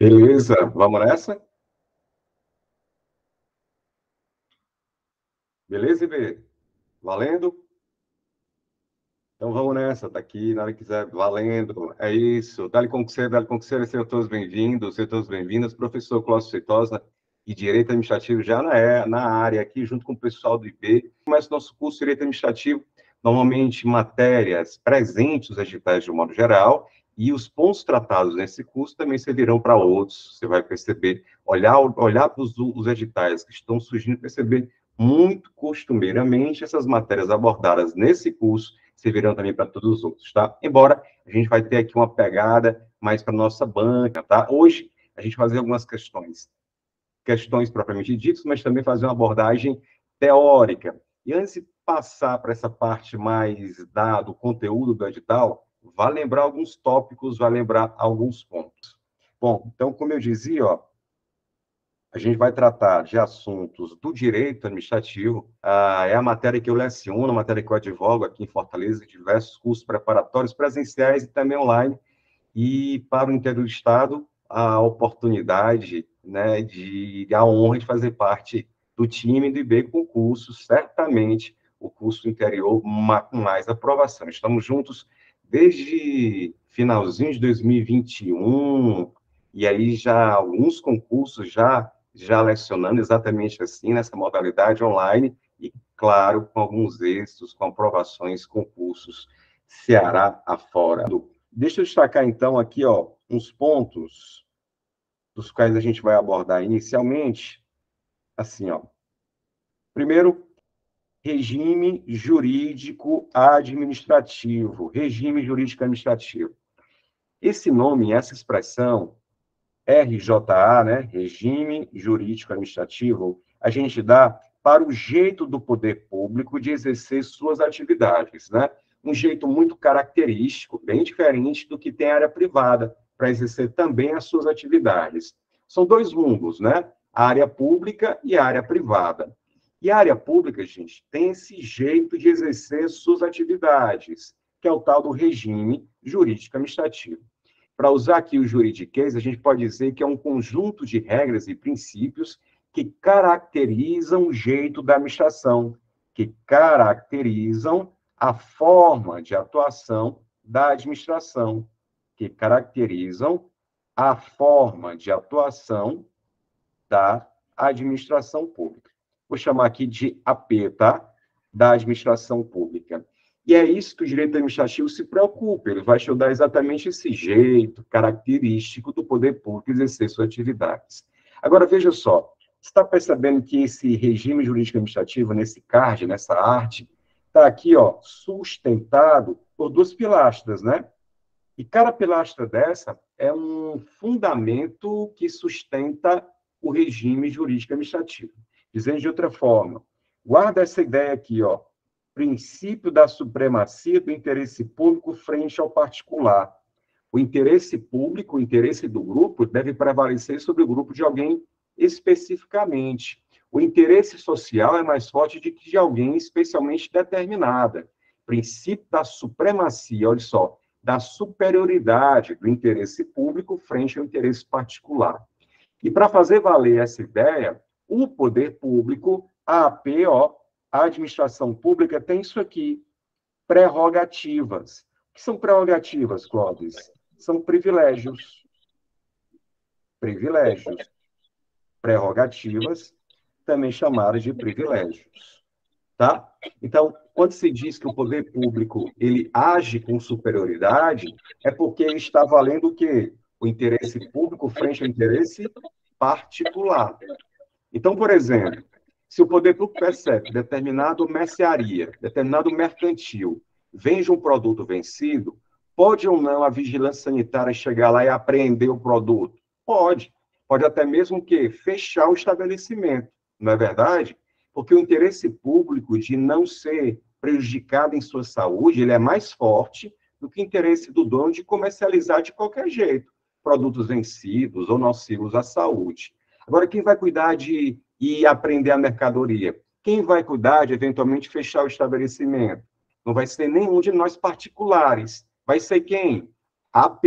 Beleza, vamos nessa? Beleza, IB? Valendo? Então vamos nessa, tá aqui, na hora que quiser, valendo. É isso. Dale com você, sejam todos bem-vindos, sejam todos bem-vindas. Professor Cláudio Feitosa, e Direito Administrativo já na área aqui, junto com o pessoal do IB. Começa o nosso curso de Direito Administrativo, normalmente matérias presentes nos editais de um modo geral, e os pontos tratados nesse curso também servirão para outros. Você vai perceber, olhar para os editais que estão surgindo, perceber muito costumeiramente essas matérias abordadas nesse curso servirão também para todos os outros, tá? Embora a gente vai ter aqui uma pegada mais para nossa banca, tá? Hoje a gente vai fazer algumas questões propriamente ditas, mas também fazer uma abordagem teórica. E antes de passar para essa parte mais do conteúdo do edital, vai lembrar alguns tópicos, vai lembrar alguns pontos. Bom, então, como eu dizia, ó, a gente vai tratar de assuntos do direito administrativo, é a matéria que eu leciono, a matéria que eu advogo aqui em Fortaleza, diversos cursos preparatórios presenciais e também online, e para o interior do Estado, a oportunidade, né, a honra de fazer parte do time do IB com curso, certamente o curso interior com mais aprovação. Estamos juntos desde finalzinho de 2021, e aí já alguns concursos já lecionando exatamente assim, nessa modalidade online, e, claro, com alguns êxitos, com aprovações, concursos, Ceará afora. Deixa eu destacar, então, aqui, ó, uns pontos dos quais a gente vai abordar inicialmente, assim, ó. Primeiro, regime jurídico administrativo. Regime jurídico administrativo. Esse nome, essa expressão, RJA, né, Regime Jurídico Administrativo, a gente dá para o jeito do poder público de exercer suas atividades, né? Um jeito muito característico, bem diferente do que tem a área privada, para exercer também as suas atividades. São dois mundos, né? A área pública e a área privada. E a área pública, gente, tem esse jeito de exercer suas atividades, que é o tal do regime jurídico administrativo. Para usar aqui o juridiquês, a gente pode dizer que é um conjunto de regras e princípios que caracterizam o jeito da administração, que caracterizam a forma de atuação da administração, que caracterizam a forma de atuação da administração pública. Vou chamar aqui de AP, tá? Da administração pública. E é isso que o direito administrativo se preocupa, ele vai estudar exatamente esse jeito característico do poder público exercer suas atividades. Agora, veja só, você está percebendo que esse regime jurídico administrativo, nesse card, nessa arte, está aqui, ó, sustentado por duas pilastras, né? E cada pilastra dessa é um fundamento que sustenta o regime jurídico administrativo. Dizendo de outra forma, guarda essa ideia aqui, ó, princípio da supremacia do interesse público frente ao particular. O interesse público, o interesse do grupo, deve prevalecer sobre o grupo de alguém especificamente. O interesse social é mais forte do que de alguém especialmente determinada. Princípio da supremacia, olha só, da superioridade do interesse público frente ao interesse particular. E para fazer valer essa ideia, o poder público, a APO, a administração pública, tem isso aqui, prerrogativas. O que são prerrogativas, Clóvis? São privilégios. Privilégios. Prerrogativas, também chamadas de privilégios. Tá? Então, quando se diz que o poder público ele age com superioridade, é porque ele está valendo o quê? O interesse público frente ao interesse particular. Então, por exemplo, se o poder público percebe que determinado mercearia, determinado mercantil, vende um produto vencido, pode ou não a vigilância sanitária chegar lá e apreender o produto? Pode. Pode até mesmo que fechar o estabelecimento, não é verdade? Porque o interesse público de não ser prejudicado em sua saúde, ele é mais forte do que o interesse do dono de comercializar de qualquer jeito produtos vencidos ou nocivos à saúde. Agora, quem vai cuidar de ir aprender a mercadoria? Quem vai cuidar de, eventualmente, fechar o estabelecimento? Não vai ser nenhum de nós particulares. Vai ser quem? A AP.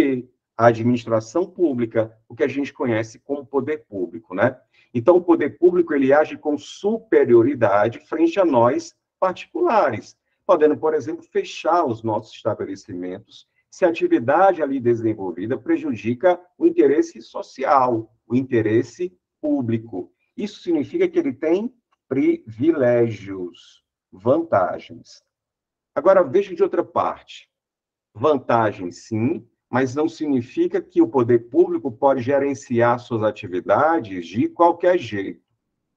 a administração pública, o que a gente conhece como poder público, né? Então, o poder público, ele age com superioridade frente a nós particulares, podendo, por exemplo, fechar os nossos estabelecimentos se a atividade ali desenvolvida prejudica o interesse social, o interesse público. Isso significa que ele tem privilégios, vantagens. Agora, veja de outra parte. Vantagens, sim, mas não significa que o poder público pode gerenciar suas atividades de qualquer jeito.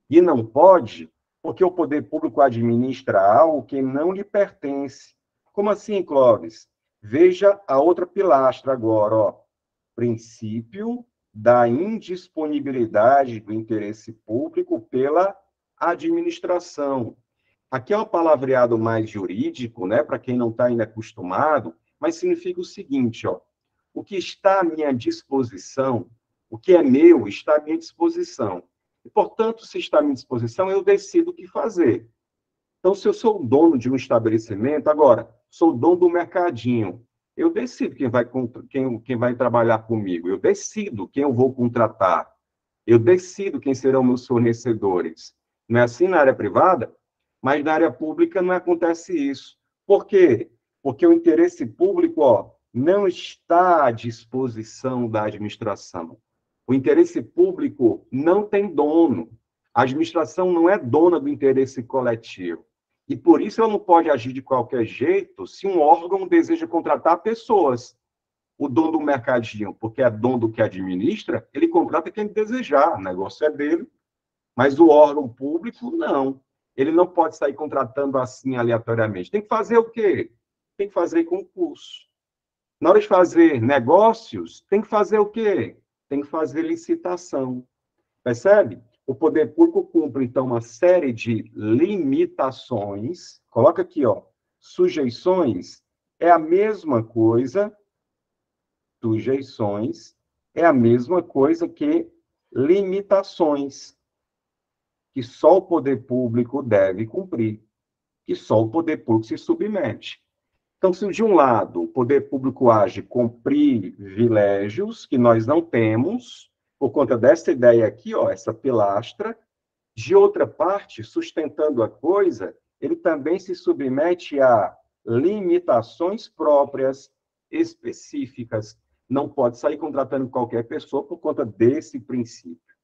E não pode, porque o poder público administra algo que não lhe pertence. Como assim, Clóvis? Veja a outra pilastra agora, ó. Princípio da indisponibilidade do interesse público pela administração. Aqui é um palavreado mais jurídico, né, para quem não está ainda acostumado, mas significa o seguinte, ó, o que está à minha disposição, o que é meu está à minha disposição. E, portanto, se está à minha disposição, eu decido o que fazer. Então, se eu sou o dono de um estabelecimento, agora, sou o dono do mercadinho, eu decido quem vai trabalhar comigo, eu decido quem eu vou contratar, eu decido quem serão meus fornecedores. Não é assim na área privada? Mas na área pública não acontece isso. Por quê? Porque o interesse público, ó, não está à disposição da administração. O interesse público não tem dono. A administração não é dona do interesse coletivo. E por isso ela não pode agir de qualquer jeito se um órgão deseja contratar pessoas. O dono do mercadinho, porque é dono do que administra, ele contrata quem desejar, o negócio é dele. Mas o órgão público, não. Ele não pode sair contratando assim aleatoriamente. Tem que fazer o quê? Tem que fazer concurso. Na hora de fazer negócios, tem que fazer o quê? Tem que fazer licitação. Percebe? O poder público cumpre, então, uma série de limitações. Coloca aqui, ó. Sujeições é a mesma coisa. Sujeições é a mesma coisa que limitações, que só o poder público deve cumprir, que só o poder público se submete. Então, se de um lado o poder público age com privilégios que nós não temos, por conta dessa ideia aqui, ó, essa pilastra, de outra parte, sustentando a coisa, ele também se submete a limitações próprias, específicas. Não pode sair contratando qualquer pessoa por conta desse princípio.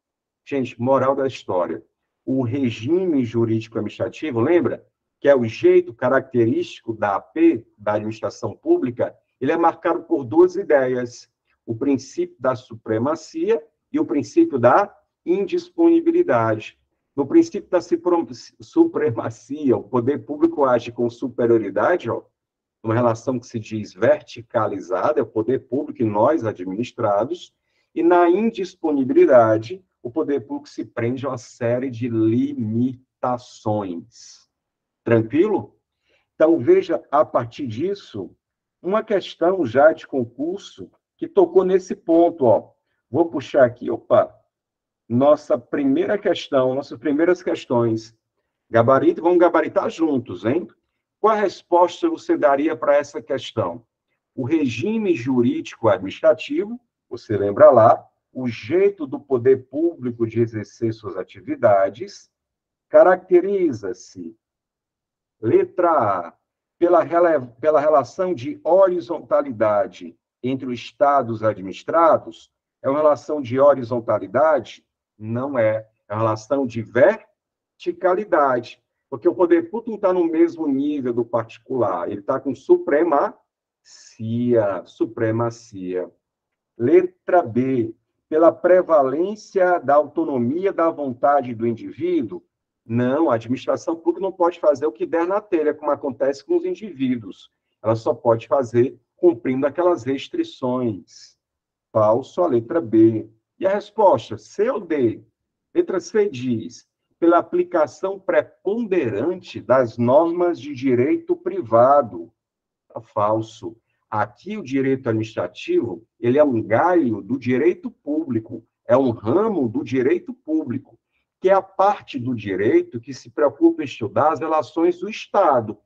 Gente, moral da história. O regime jurídico administrativo, lembra? Que é o jeito característico da AP, da administração pública, ele é marcado por duas ideias: o princípio da supremacia e o princípio da indisponibilidade. No princípio da supremacia, o poder público age com superioridade, ó, uma relação que se diz verticalizada, é o poder público e nós, administrados, e na indisponibilidade, o poder público se prende a uma série de limitações. Tranquilo? Então, veja, a partir disso, uma questão já de concurso que tocou nesse ponto, ó. Vou puxar aqui, opa, nossa primeira questão, nossas primeiras questões. Gabarito, vamos gabaritar juntos, hein? Qual a resposta você daria para essa questão? O regime jurídico administrativo, você lembra lá, o jeito do poder público de exercer suas atividades, caracteriza-se, letra A, pela relação de horizontalidade entre os estados administrados. É uma relação de horizontalidade? Não é. É uma relação de verticalidade, porque o poder público não está no mesmo nível do particular, ele está com supremacia. Letra B, pela prevalência da autonomia da vontade do indivíduo. Não, a administração pública não pode fazer o que der na telha, como acontece com os indivíduos. Ela só pode fazer cumprindo aquelas restrições. Falso, a letra B. E a resposta, C ou D? Letra C diz, pela aplicação preponderante das normas de direito privado. Falso. Aqui o direito administrativo, ele é um galho do direito público, é um ramo do direito público, que é a parte do direito que se preocupa em estudar as relações do Estado.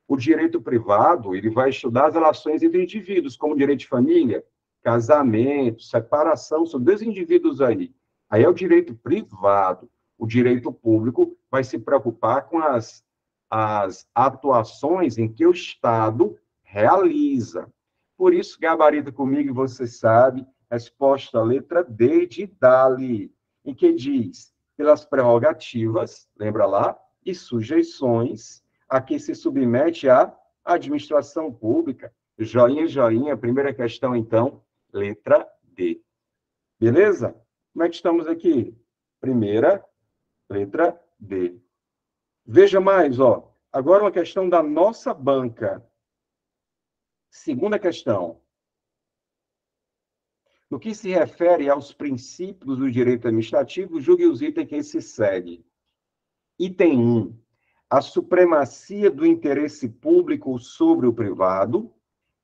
O direito privado, ele vai estudar as relações entre indivíduos, como o direito de família, casamento, separação, são dois indivíduos aí. Aí é o direito privado. O direito público vai se preocupar com as atuações em que o Estado realiza. Por isso, gabarita comigo, você sabe, resposta letra D de Dali, em que diz, pelas prerrogativas, lembra lá, e sujeições a que se submete a administração pública. Joinha, joinha. Primeira questão, então, letra D. Beleza? Como é que estamos aqui? Primeira, letra D. Veja mais, ó. Agora uma questão da nossa banca. Segunda questão. No que se refere aos princípios do direito administrativo, julgue os itens que se segue. Item 1. A supremacia do interesse público sobre o privado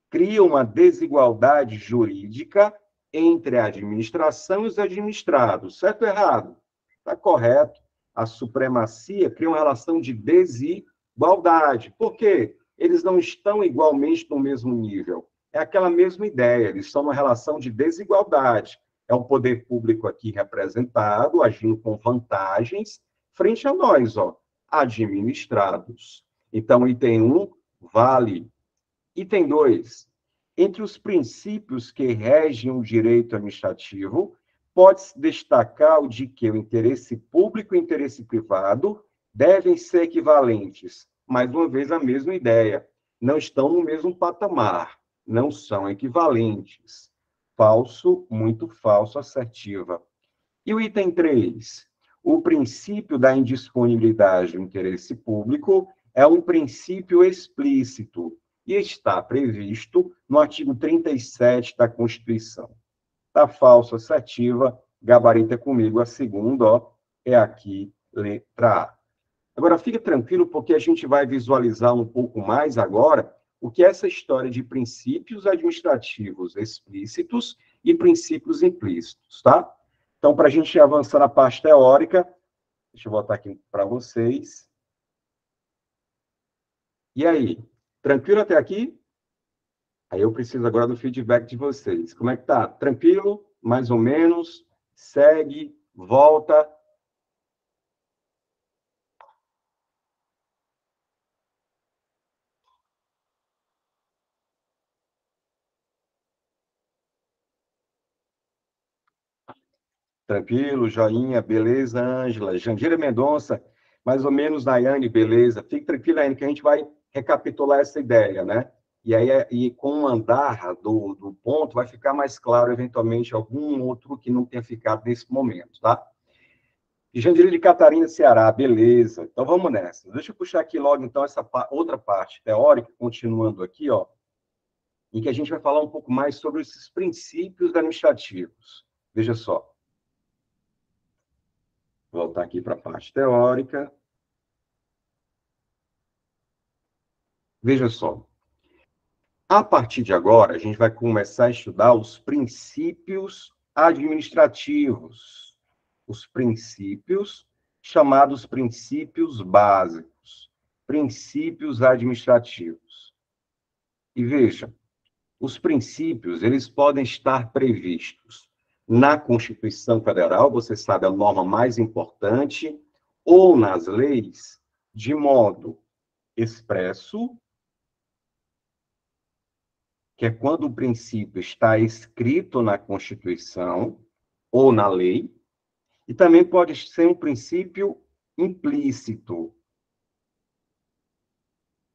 cria uma desigualdade jurídica entre a administração e os administrados. Certo ou errado? Está correto. A supremacia cria uma relação de desigualdade. Por quê? Eles não estão igualmente no mesmo nível. É aquela mesma ideia, eles estão numa relação de desigualdade. É o poder público aqui representado, agindo com vantagens, frente a nós, ó, administrados. Então, item 1, vale. Item 2. Entre os princípios que regem o direito administrativo, pode-se destacar o de que o interesse público e o interesse privado devem ser equivalentes. Mais uma vez, a mesma ideia. Não estão no mesmo patamar. Não são equivalentes. Falso, muito falso, assertiva. E o item 3. O princípio da indisponibilidade do interesse público é um princípio explícito e está previsto no artigo 37 da Constituição. Está falso, assertiva, gabarita comigo, a segunda, ó, é aqui, letra A. Agora, fique tranquilo, porque a gente vai visualizar um pouco mais agora o que é essa história de princípios administrativos explícitos e princípios implícitos, tá? Então, para a gente avançar na parte teórica, deixa eu botar aqui para vocês. E aí, tranquilo até aqui? Aí eu preciso agora do feedback de vocês. Como é que tá? Tranquilo? Mais ou menos? Segue? Volta? Tranquilo? Joinha? Beleza, Ângela? Jandira Mendonça? Mais ou menos, Nayane? Beleza? Fique tranquila, Nayane, que a gente vai recapitular essa ideia, né? E aí, com o andar do ponto, vai ficar mais claro, eventualmente, algum outro que não tenha ficado nesse momento, tá? E Jandira de Catarina, Ceará, beleza. Então, vamos nessa. Deixa eu puxar aqui logo, então, essa outra parte teórica, continuando aqui, ó, em que a gente vai falar um pouco mais sobre esses princípios administrativos. Veja só. Vou voltar aqui para a parte teórica. Veja só. A partir de agora, a gente vai começar a estudar os princípios administrativos. Os princípios chamados princípios básicos. Princípios administrativos. E veja, os princípios, eles podem estar previstos na Constituição Federal, você sabe, a norma mais importante, ou nas leis, de modo expresso, que é quando o princípio está escrito na Constituição ou na lei, e também pode ser um princípio implícito.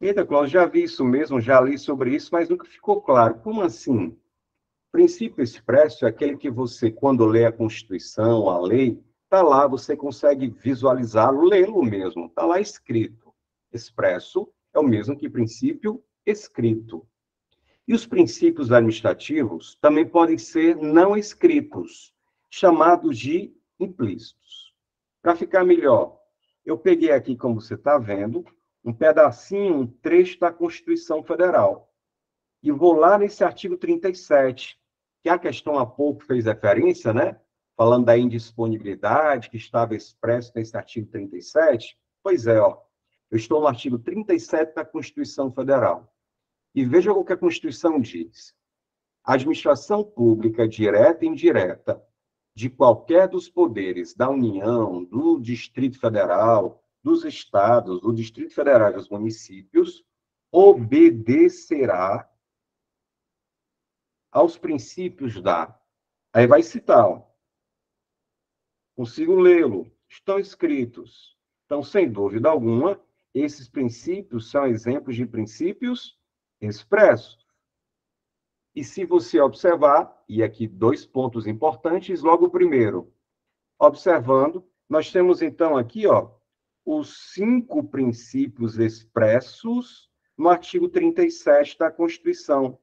Eita, Cláudio, já vi isso mesmo, já li sobre isso, mas nunca ficou claro. Como assim? Princípio expresso é aquele que você, quando lê a Constituição, a lei, está lá, você consegue visualizá-lo, lê-lo mesmo, está lá escrito. Expresso é o mesmo que princípio escrito. E os princípios administrativos também podem ser não escritos, chamados de implícitos. Para ficar melhor, eu peguei aqui, como você está vendo, um pedacinho, um trecho da Constituição Federal. E vou lá nesse artigo 37, que a questão há pouco fez referência, né? Falando da indisponibilidade que estava expresso nesse artigo 37. Pois é, ó. Eu estou no artigo 37 da Constituição Federal. E veja o que a Constituição diz. A administração pública, direta e indireta, de qualquer dos poderes da União, do Distrito Federal, dos estados, do Distrito Federal e dos municípios, obedecerá aos princípios da... Aí vai citar, ó, consigo lê-lo, estão escritos. Então, sem dúvida alguma, esses princípios são exemplos de princípios expressos. E se você observar, e aqui 2 pontos importantes, logo o primeiro, observando, nós temos então aqui, ó, os 5 princípios expressos no artigo 37 da Constituição,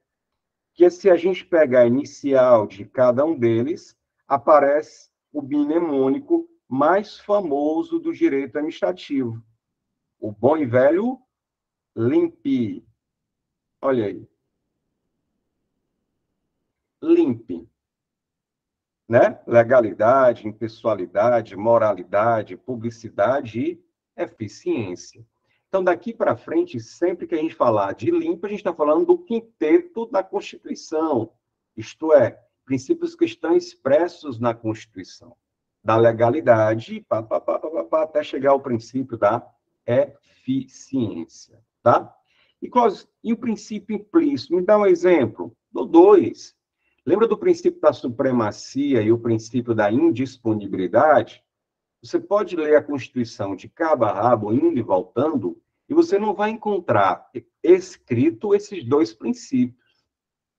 que se a gente pegar a inicial de cada um deles, aparece o mnemônico mais famoso do direito administrativo, o bom e velho LIMP. Olha aí. LIMP. Né? Legalidade, impessoalidade, moralidade, publicidade e eficiência. Então, daqui para frente, sempre que a gente falar de limpo, a gente está falando do quinteto da Constituição, isto é, princípios que estão expressos na Constituição, da legalidade, até chegar ao princípio da eficiência. Tá? E o princípio implícito? Me dá um exemplo. Do 2. Lembra do princípio da supremacia e o princípio da indisponibilidade? Você pode ler a Constituição de cabo a rabo, indo e voltando, e você não vai encontrar escrito esses 2 princípios.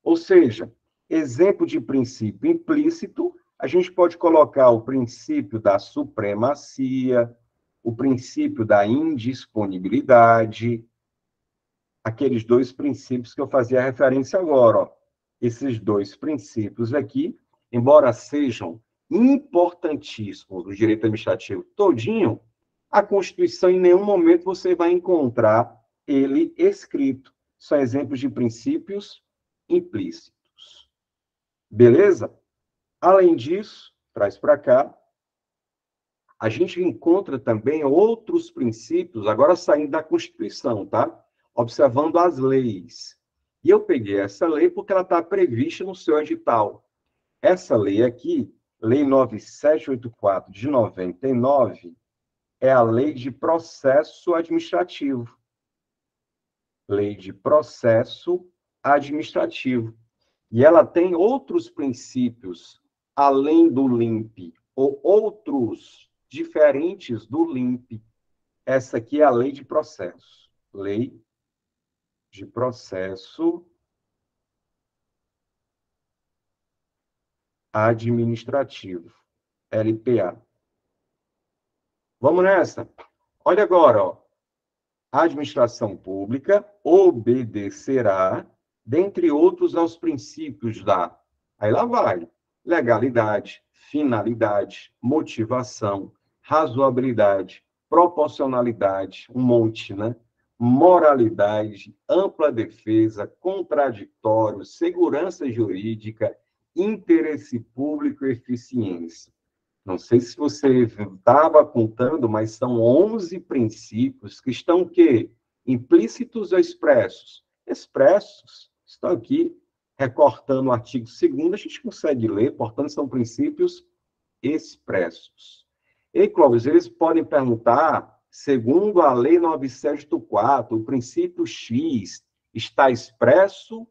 Ou seja, exemplo de princípio implícito, a gente pode colocar o princípio da supremacia, o princípio da indisponibilidade, aqueles 2 princípios que eu fazia referência agora, ó. Esses 2 princípios aqui, embora sejam importantíssimos do direito administrativo todinho, a Constituição, em nenhum momento você vai encontrar ele escrito. São exemplos de princípios implícitos. Beleza? Além disso, traz para cá, a gente encontra também outros princípios, agora saindo da Constituição, tá? Observando as leis. E eu peguei essa lei porque ela está prevista no seu edital. Essa lei aqui, Lei 9784 de 99, é a Lei de Processo Administrativo. Lei de Processo Administrativo. E ela tem outros princípios, além do LIMP, ou outros diferentes do LIMP. Essa aqui é a Lei de Processo. Lei de Processo Administrativo, LPA. Vamos nessa? Olha agora, ó. A administração pública obedecerá, dentre outros, aos princípios da... Aí lá vai. Legalidade, finalidade, motivação, razoabilidade, proporcionalidade, um monte, né? Moralidade, ampla defesa, contraditório, segurança jurídica, interesse público e eficiência. Não sei se você estava contando, mas são 11 princípios que estão o quê? Implícitos ou expressos? Expressos. Estão aqui, recortando o artigo 2º, a gente consegue ler, portanto, são princípios expressos. E, Clóvis, eles podem perguntar, segundo a Lei 974, o princípio X está expresso?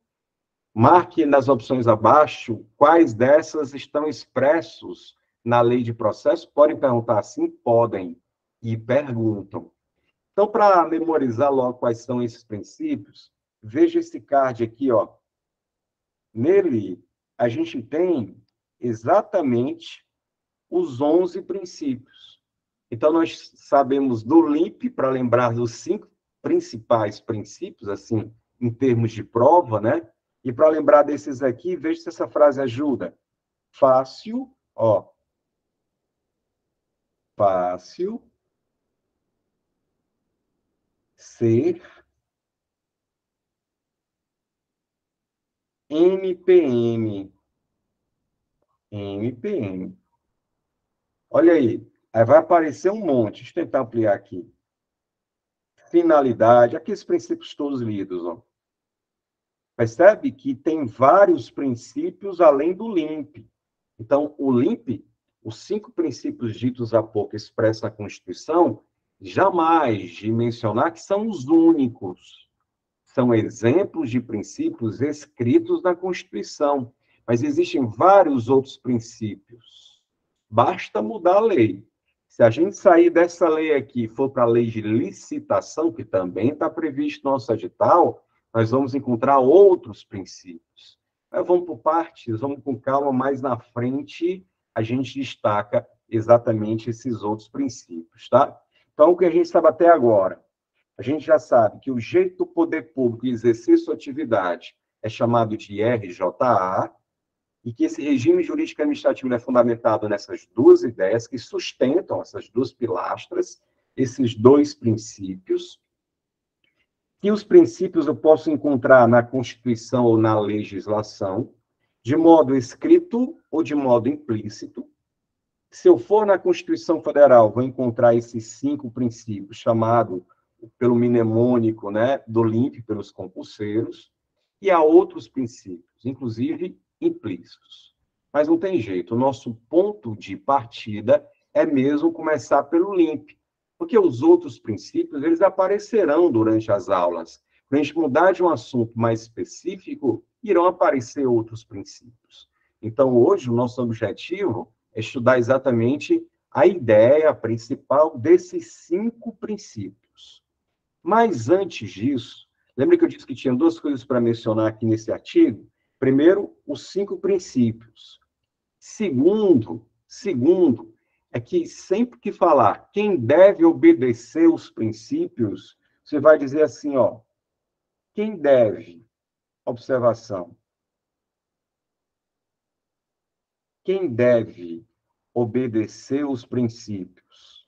Marque nas opções abaixo quais dessas estão expressos na lei de processo. Podem perguntar assim? Podem. E perguntam. Então, para memorizar logo quais são esses princípios, veja esse card aqui, ó. Nele, a gente tem exatamente os 11 princípios. Então, nós sabemos do LIMP, para lembrar dos 5 principais princípios, assim, em termos de prova, né? E para lembrar desses aqui, veja se essa frase ajuda. Fácil, ó. Fácil ser MPM. MPM. Olha aí. Aí vai aparecer um monte. Deixa eu tentar ampliar aqui. Finalidade. Aqui esses princípios todos lidos, ó. Percebe que tem vários princípios além do LIMP. Então, o LIMP, os 5 princípios ditos há pouco expressos na Constituição, jamais de mencionar que são os únicos. São exemplos de princípios escritos na Constituição, mas existem vários outros princípios. Basta mudar a lei. Se a gente sair dessa lei aqui e for para a lei de licitação, que também está previsto no nosso edital, nós vamos encontrar outros princípios. Mas vamos por partes, vamos com calma, mais na frente a gente destaca exatamente esses outros princípios, tá? Então, o que a gente sabe até agora? A gente já sabe que o jeito do poder público exercer sua atividade é chamado de RJA, e que esse regime jurídico administrativo é fundamentado nessas duas ideias que sustentam essas duas pilastras, esses dois princípios, que os princípios eu posso encontrar na Constituição ou na legislação, de modo escrito ou de modo implícito. Se eu for na Constituição Federal, vou encontrar esses 5 princípios, chamado pelo mnemônico, né, do LIMP, pelos concurseiros, e há outros princípios, inclusive implícitos. Mas não tem jeito, o nosso ponto de partida é mesmo começar pelo LIMP, porque os outros princípios, eles aparecerão durante as aulas. Quando a gente mudar de um assunto mais específico, irão aparecer outros princípios. Então, hoje, o nosso objetivo é estudar exatamente a ideia principal desses 5 princípios. Mas antes disso, lembra que eu disse que tinha 2 coisas para mencionar aqui nesse artigo? Primeiro, os 5 princípios. Segundo, é que sempre que falar quem deve obedecer os princípios, você vai dizer assim, ó, quem deve, observação, quem deve obedecer os princípios?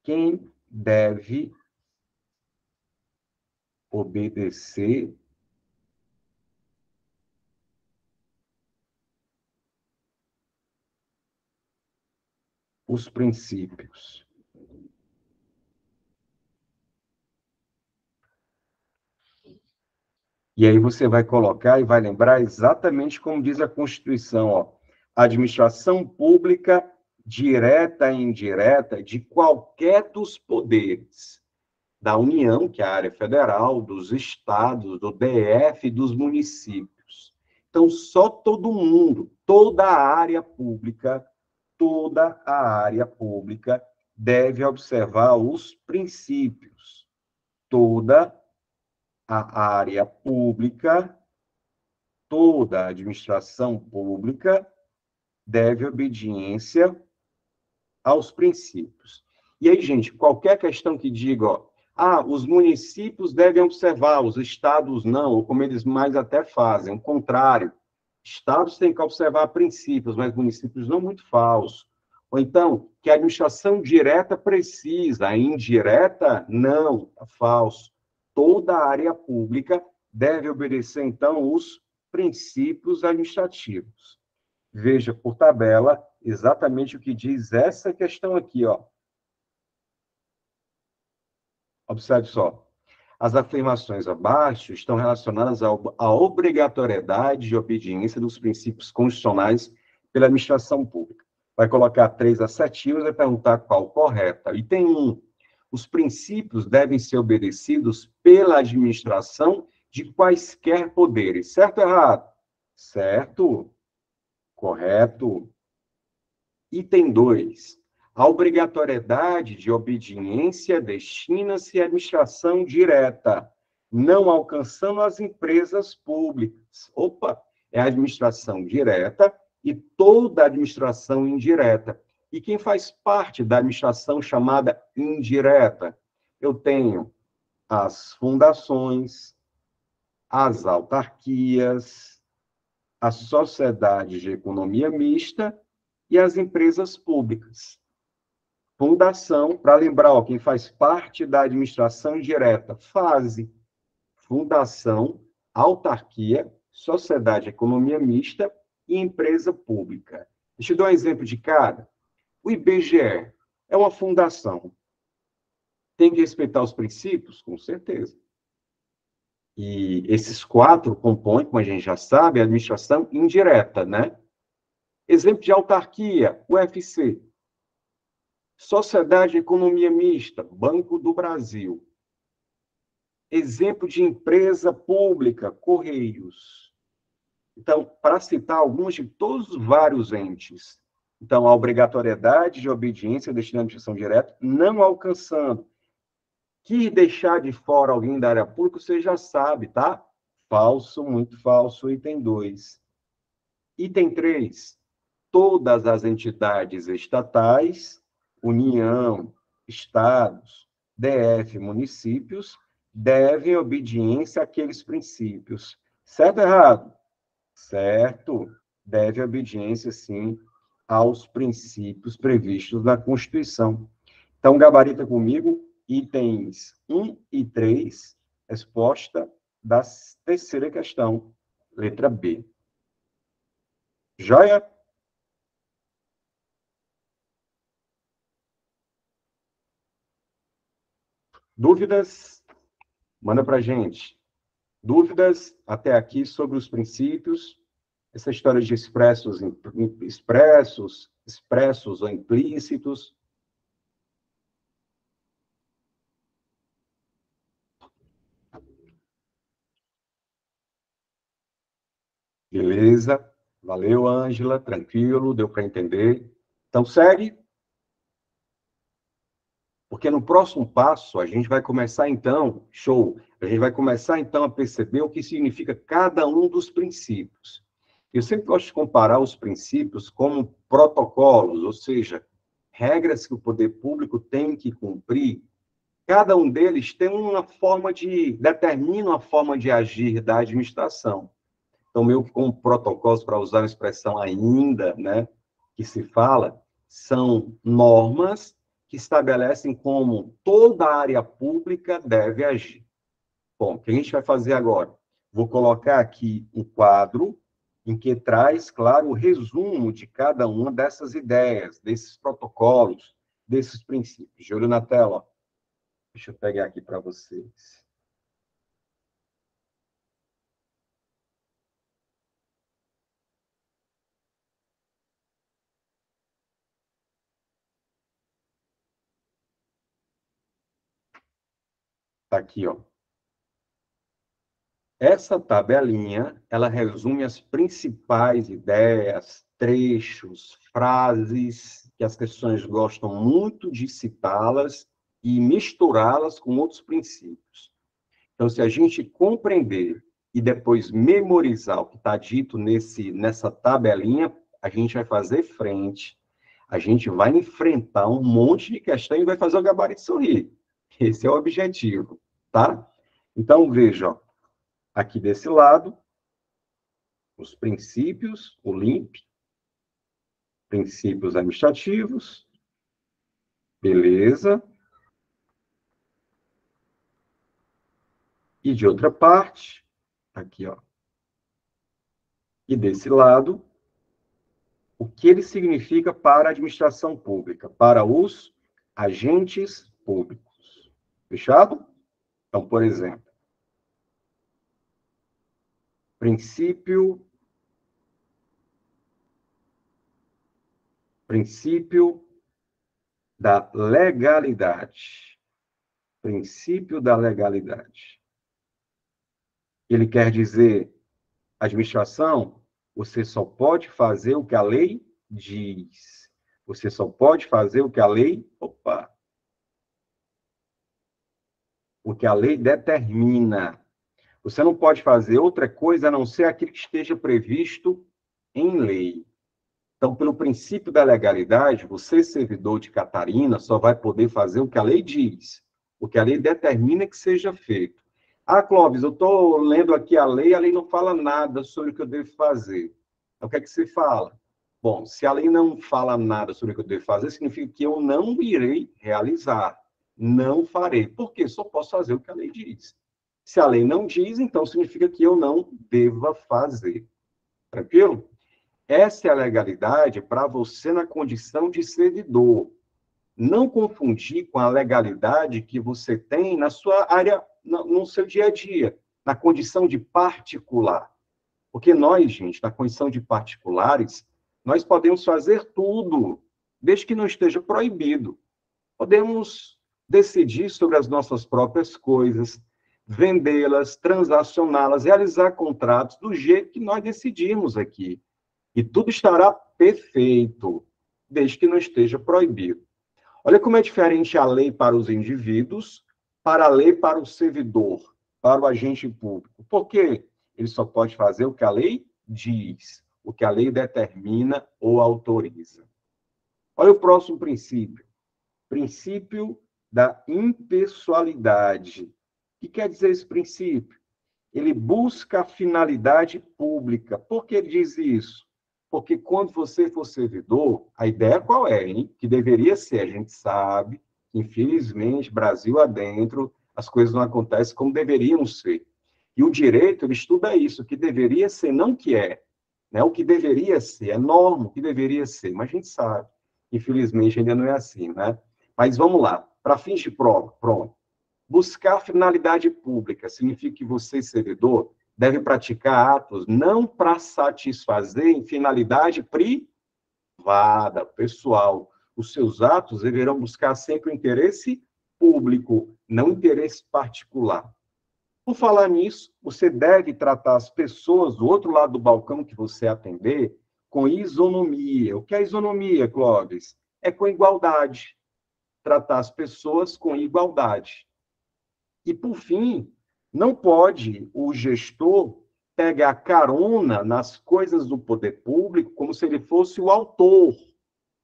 Quem deve obedecer os princípios? E aí você vai colocar e vai lembrar exatamente como diz a Constituição, ó, administração pública direta e indireta de qualquer dos poderes da União, que é a área federal, dos estados, do DF e dos municípios. Então, só todo mundo, toda a área pública deve observar os princípios. Toda a área pública, toda a administração pública deve obediência aos princípios. E aí, gente, qualquer questão que diga, ó, os municípios devem observar, os estados não, ou como eles mais até fazem, o contrário. Estados têm que observar princípios, mas municípios não, muito falso. Ou então, que a administração direta precisa, a indireta, não, é falso. Toda a área pública deve obedecer, então, os princípios administrativos. Veja por tabela exatamente o que diz essa questão aqui, ó. Observe só. As afirmações abaixo estão relacionadas à obrigatoriedade de obediência dos princípios constitucionais pela administração pública. Vai colocar 3 assertivos e vai perguntar qual correta. Item 1. Os princípios devem ser obedecidos pela administração de quaisquer poderes. Certo ou errado? Certo. Correto. Item 2. A obrigatoriedade de obediência destina-se à administração direta, não alcançando as empresas públicas. Opa, é a administração direta e toda a administração indireta. E quem faz parte da administração chamada indireta? Eu tenho as fundações, as autarquias, as sociedades de economia mista e as empresas públicas. Fundação, para lembrar, ó, quem faz parte da administração direta, fase, fundação, autarquia, sociedade de economia mista e empresa pública. Deixa eu dar um exemplo de cada. O IBGE é uma fundação. Tem que respeitar os princípios? Com certeza. E esses quatro compõem, como a gente já sabe, a administração indireta, né? Exemplo de autarquia, UFC. Sociedade de Economia Mista, Banco do Brasil. Exemplo de empresa pública, Correios. Então, para citar alguns de todos os vários entes. Então, a obrigatoriedade de obediência destinada à administração direta, não alcançando. Que deixar de fora alguém da área pública, você já sabe, tá? Falso, muito falso, item 2. Item 3. Todas as entidades estatais, União, Estados, DF, municípios, devem obediência àqueles princípios. Certo ou errado? Certo. Deve obediência, sim, aos princípios previstos na Constituição. Então, gabarita comigo, itens 1 e 3, resposta da terceira questão, letra B. Joia? Dúvidas? Manda para a gente. Dúvidas até aqui sobre os princípios? Essa história de expressos ou implícitos? Beleza? Valeu, Ângela. Tranquilo, deu para entender. Então, segue. Porque no próximo passo, a gente vai começar, então, show, a gente vai começar, então, a perceber o que significa cada um dos princípios. Eu sempre gosto de comparar os princípios como protocolos, ou seja, regras que o poder público tem que cumprir. Cada um deles tem determina uma forma de agir da administração. Então, meio que como protocolos, para usar uma expressão ainda, né, que se fala, são normas que estabelecem como toda a área pública deve agir. Bom, o que a gente vai fazer agora? Vou colocar aqui um quadro em que traz, claro, o resumo de cada uma dessas ideias, desses protocolos, desses princípios. De olho na tela, ó. Deixa eu pegar aqui para vocês. Está aqui, ó. Essa tabelinha, ela resume as principais ideias, trechos, frases que as questões gostam muito de citá-las e misturá-las com outros princípios. Então, se a gente compreender e depois memorizar o que está dito nessa tabelinha, a gente vai fazer frente, a gente vai enfrentar um monte de questão e vai fazer o gabarito sorrir. Esse é o objetivo, tá? Então, veja, ó, aqui desse lado, os princípios, o LIMP, princípios administrativos, beleza. E de outra parte, aqui, ó. E desse lado, o que ele significa para a administração pública, para os agentes públicos. Fechado? Então, por exemplo, princípio da legalidade. Princípio da legalidade. Ele quer dizer, administração, você só pode fazer o que a lei diz. Você só pode fazer o que a lei, o que a lei determina. Você não pode fazer outra coisa a não ser aquilo que esteja previsto em lei. Então, pelo princípio da legalidade, você, servidor de Catarina, só vai poder fazer o que a lei diz, o que a lei determina que seja feito. Ah, Clóvis, eu estou lendo aqui a lei não fala nada sobre o que eu devo fazer. Então, o que é que você fala? Bom, se a lei não fala nada sobre o que eu devo fazer, significa que eu não irei realizar, não farei. Por quê? Só posso fazer o que a lei diz. Se a lei não diz, então significa que eu não deva fazer. Tranquilo? Essa é a legalidade para você na condição de servidor. Não confundir com a legalidade que você tem na sua área, no seu dia a dia. na condição de particular. Porque nós, gente, na condição de particulares, nós podemos fazer tudo, desde que não esteja proibido. Podemos decidir sobre as nossas próprias coisas, vendê-las, transacioná-las, realizar contratos do jeito que nós decidimos aqui. E tudo estará perfeito, desde que não esteja proibido. Olha como é diferente a lei para os indivíduos, para a lei para o servidor, para o agente público. Por quê? Ele só pode fazer o que a lei diz, o que a lei determina ou autoriza. Olha o próximo princípio. Princípio da impessoalidade. O que quer dizer esse princípio? Ele busca a finalidade pública. Por que ele diz isso? Porque quando você for servidor, a ideia qual é, hein? Que deveria ser, a gente sabe, infelizmente, Brasil adentro, as coisas não acontecem como deveriam ser. E o direito, ele estuda isso, o que deveria ser, não o que é. Né? O que deveria ser, é norma, o que deveria ser, mas a gente sabe. Infelizmente, ainda não é assim, né? Mas vamos lá, para fins de prova, pronto. Buscar finalidade pública significa que você, servidor, deve praticar atos não para satisfazer em finalidade privada, pessoal. Os seus atos deverão buscar sempre o interesse público, não interesse particular. Por falar nisso, você deve tratar as pessoas do outro lado do balcão que você atender com isonomia. O que é isonomia, Clóvis? É com igualdade. Tratar as pessoas com igualdade. E, por fim, não pode o gestor pegar carona nas coisas do poder público como se ele fosse o autor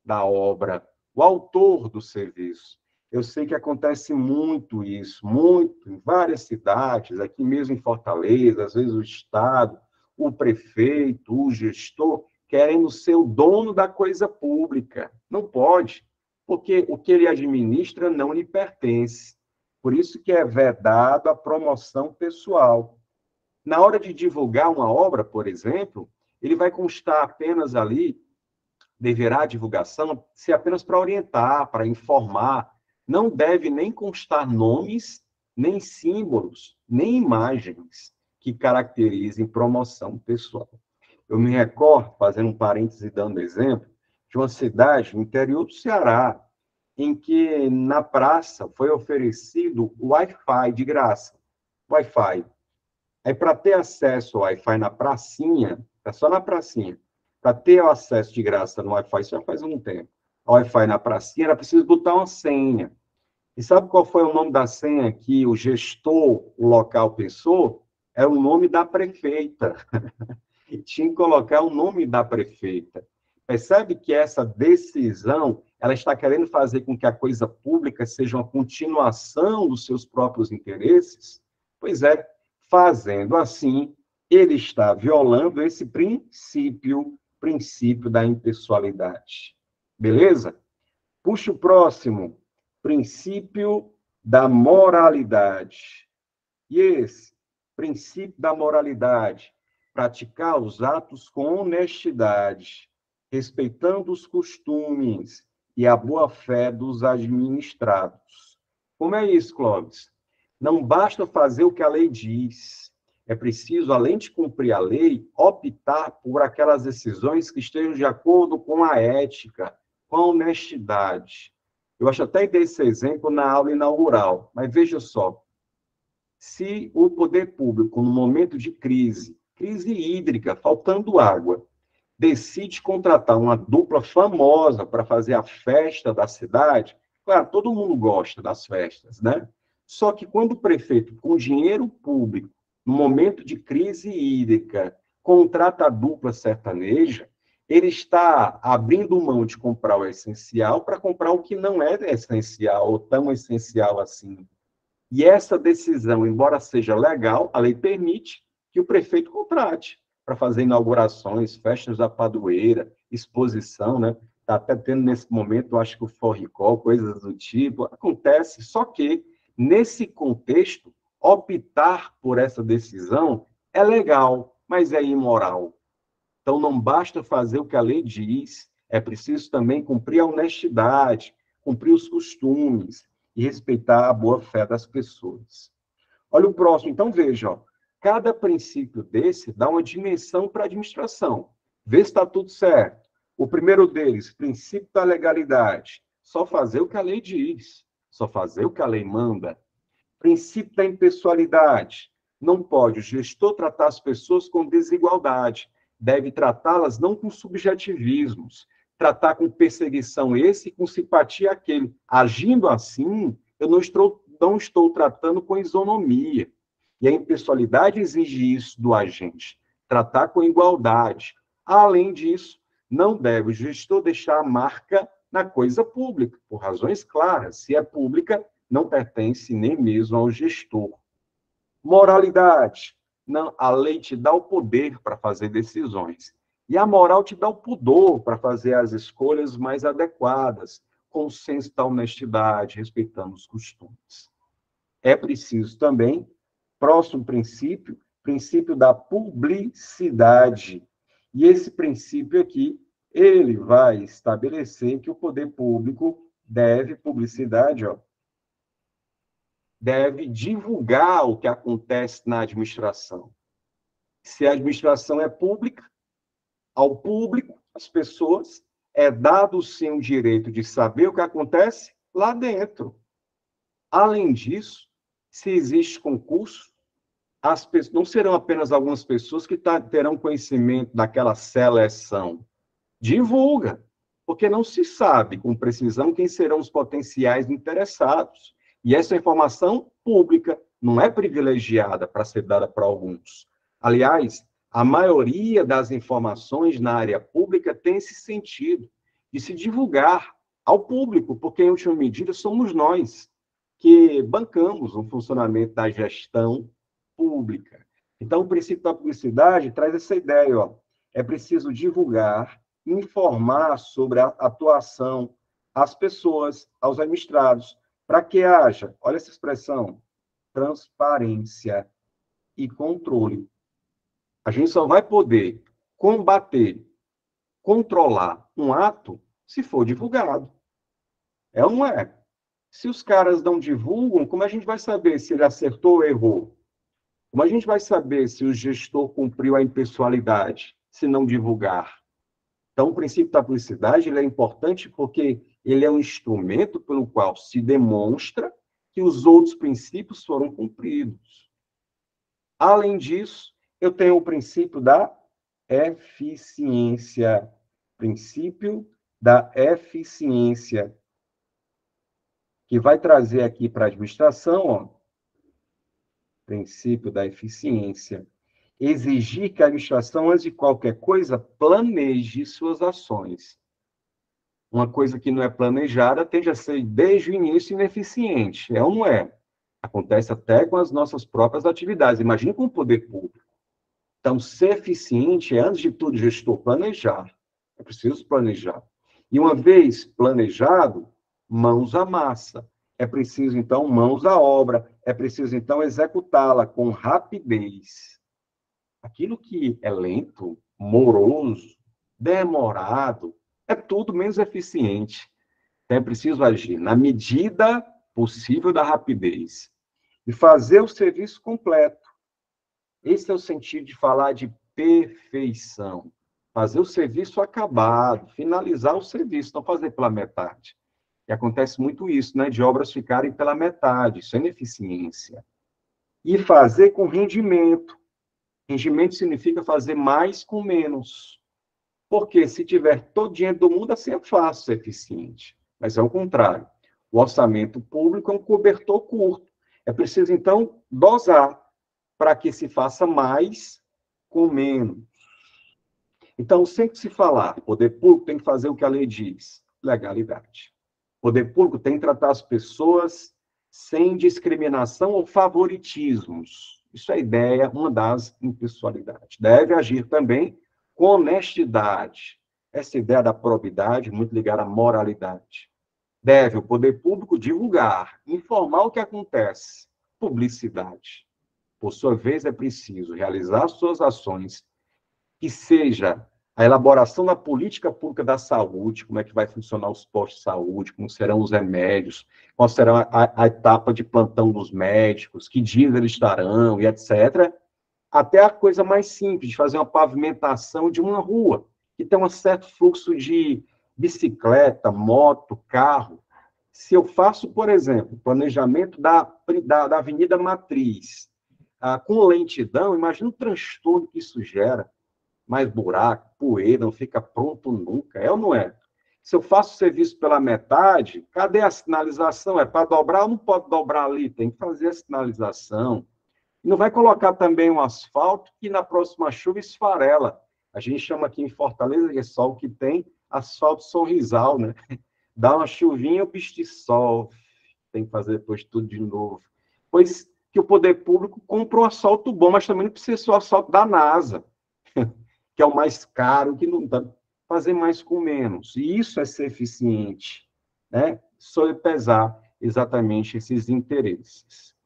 da obra, o autor do serviço. Eu sei que acontece muito isso, muito, em várias cidades, aqui mesmo em Fortaleza, às vezes o Estado, o prefeito, o gestor, querendo ser o dono da coisa pública. Não pode, porque o que ele administra não lhe pertence. Por isso que é vedado a promoção pessoal. Na hora de divulgar uma obra, por exemplo, ele vai constar apenas ali, deverá a divulgação ser apenas para orientar, para informar. Não deve nem constar nomes, nem símbolos, nem imagens que caracterizem promoção pessoal. Eu me recordo, fazendo um parêntese e dando exemplo, de uma cidade no interior do Ceará, em que na praça foi oferecido Wi-Fi de graça. Wi-Fi. Aí, para ter acesso ao Wi-Fi na pracinha, é só na pracinha, para ter o acesso de graça no Wi-Fi, isso já faz um tempo, o Wi-Fi na pracinha, era preciso botar uma senha. E sabe qual foi o nome da senha que o gestor, o local, pensou? É o nome da prefeita. Tinha que colocar o nome da prefeita. Percebe que essa decisão, ela está querendo fazer com que a coisa pública seja uma continuação dos seus próprios interesses? Pois é, fazendo assim, ele está violando esse princípio da impessoalidade. Beleza? Puxa o próximo, princípio da moralidade. E esse, princípio da moralidade, praticar os atos com honestidade, respeitando os costumes e a boa-fé dos administrados. Como é isso, Clóvis? Não basta fazer o que a lei diz. É preciso, além de cumprir a lei, optar por aquelas decisões que estejam de acordo com a ética, com a honestidade. Eu acho até que dei esse exemplo na aula inaugural, mas veja só, se o poder público, no momento de crise hídrica, faltando água, decide contratar uma dupla famosa para fazer a festa da cidade, claro, todo mundo gosta das festas, né? Só que quando o prefeito, com dinheiro público, no momento de crise hídrica, contrata a dupla sertaneja, ele está abrindo mão de comprar o essencial para comprar o que não é essencial ou tão essencial assim. E essa decisão, embora seja legal, a lei permite que o prefeito contrate para fazer inaugurações, festas da padroeira, exposição, né? Está até tendo nesse momento, acho que o forricó, coisas do tipo, acontece, só que, nesse contexto, optar por essa decisão é legal, mas é imoral. Então, não basta fazer o que a lei diz, é preciso também cumprir a honestidade, cumprir os costumes e respeitar a boa-fé das pessoas. Olha o próximo, então veja, ó, Cada princípio desse dá uma dimensão para a administração. Vê se está tudo certo. O primeiro deles, princípio da legalidade. Só fazer o que a lei diz. Só fazer o que a lei manda. Princípio da impessoalidade. Não pode o gestor tratar as pessoas com desigualdade. Deve tratá-las não com subjetivismos. Tratar com perseguição esse e com simpatia aquele. Agindo assim, eu não estou tratando com isonomia. E a impessoalidade exige isso do agente, tratar com igualdade. Além disso, não deve o gestor deixar a marca na coisa pública, por razões claras. Se é pública, não pertence nem mesmo ao gestor. Moralidade. Não, a lei te dá o poder para fazer decisões. E a moral te dá o pudor para fazer as escolhas mais adequadas, com o senso da honestidade, respeitando os costumes. É preciso também, próximo princípio, princípio da publicidade. E esse princípio aqui, ele vai estabelecer que o poder público deve, publicidade, deve divulgar o que acontece na administração. Se a administração é pública, ao público, às pessoas, é dado sim o direito de saber o que acontece lá dentro. Além disso, se existe concurso, as pessoas, não serão apenas algumas pessoas que terão conhecimento daquela seleção. Divulga, porque não se sabe com precisão quem serão os potenciais interessados. E essa informação pública não é privilegiada para ser dada para alguns. Aliás, a maioria das informações na área pública tem esse sentido de se divulgar ao público, porque, em última medida, somos nós que bancamos o funcionamento da gestão pública. Então, o princípio da publicidade traz essa ideia, é preciso divulgar, informar sobre a atuação às pessoas, aos administrados, para que haja, olha essa expressão, transparência e controle. A gente só vai poder combater, controlar um ato se for divulgado. É ou não é? Se os caras não divulgam, como a gente vai saber se ele acertou ou errou? Como a gente vai saber se o gestor cumpriu a impessoalidade, se não divulgar? Então, o princípio da publicidade ele é importante porque ele é um instrumento pelo qual se demonstra que os outros princípios foram cumpridos. Além disso, eu tenho o princípio da eficiência. Princípio da eficiência, que vai trazer aqui para a administração, princípio da eficiência, exigir que a administração, antes de qualquer coisa, planeje suas ações. Uma coisa que não é planejada tende a ser, desde o início, ineficiente. É ou não é? Acontece até com as nossas próprias atividades. Imagine com o poder público. Então, ser eficiente é, antes de tudo, gestor planejar. É preciso planejar. E uma vez planejado, mãos à massa. É preciso, então, mãos à obra. É preciso, então, executá-la com rapidez. Aquilo que é lento, moroso, demorado, é tudo menos eficiente. Então, é preciso agir na medida possível da rapidez e fazer o serviço completo. Esse é o sentido de falar de perfeição. Fazer o serviço acabado, finalizar o serviço, não fazer pela metade. E acontece muito isso, né? De obras ficarem pela metade, isso é ineficiência. E fazer com rendimento. Rendimento significa fazer mais com menos. Porque se tiver todo o dinheiro do mundo, assim é fácil ser eficiente. Mas é o contrário. O orçamento público é um cobertor curto. É preciso, então, dosar para que se faça mais com menos. Então, sempre se falar, poder público tem que fazer o que a lei diz, legalidade. Poder público tem que tratar as pessoas sem discriminação ou favoritismos. Isso é a ideia, uma das impessoalidades. Deve agir também com honestidade. Essa ideia da probidade, muito ligada à moralidade. Deve o poder público divulgar, informar o que acontece. Publicidade. Por sua vez, é preciso realizar suas ações, que seja a elaboração da política pública da saúde, como é que vai funcionar os postos de saúde, como serão os remédios, qual será a etapa de plantão dos médicos, que dias eles estarão, e etc., até a coisa mais simples, de fazer uma pavimentação de uma rua, que tem um certo fluxo de bicicleta, moto, carro. Se eu faço, por exemplo, planejamento da Avenida Matriz, com lentidão, imagina o transtorno que isso gera. Mais buraco, poeira, não fica pronto nunca, é ou não é? Se eu faço o serviço pela metade, cadê a sinalização? É para dobrar ou não pode dobrar ali? Tem que fazer a sinalização. E não vai colocar também um asfalto que na próxima chuva esfarela. A gente chama aqui em Fortaleza, que é só o que tem, asfalto sorrisal, né? Dá uma chuvinha, o bicho dissolve. Tem que fazer depois tudo de novo. Pois que o poder público compra um asfalto bom, mas também não precisa ser o asfalto da NASA, que é o mais caro, que não dá fazer mais com menos. E isso é ser eficiente, né? Sobrepesar exatamente esses interesses.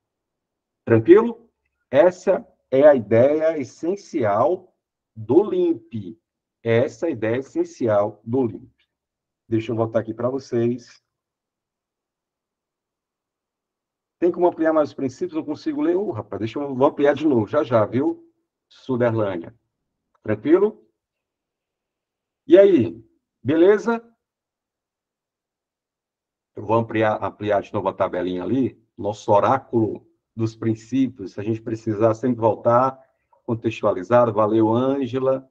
Tranquilo? Essa é a ideia essencial do LIMP. Essa é a ideia essencial do LIMP. Deixa eu voltar aqui para vocês. Tem como ampliar mais os princípios? Eu consigo ler? Rapaz, vou ampliar de novo, já já, viu? Suderlândia. Tranquilo? E aí? Beleza? Eu vou ampliar de novo a tabelinha ali. Nosso oráculo dos princípios. Se a gente precisar sempre voltar, contextualizado. Valeu, Ângela.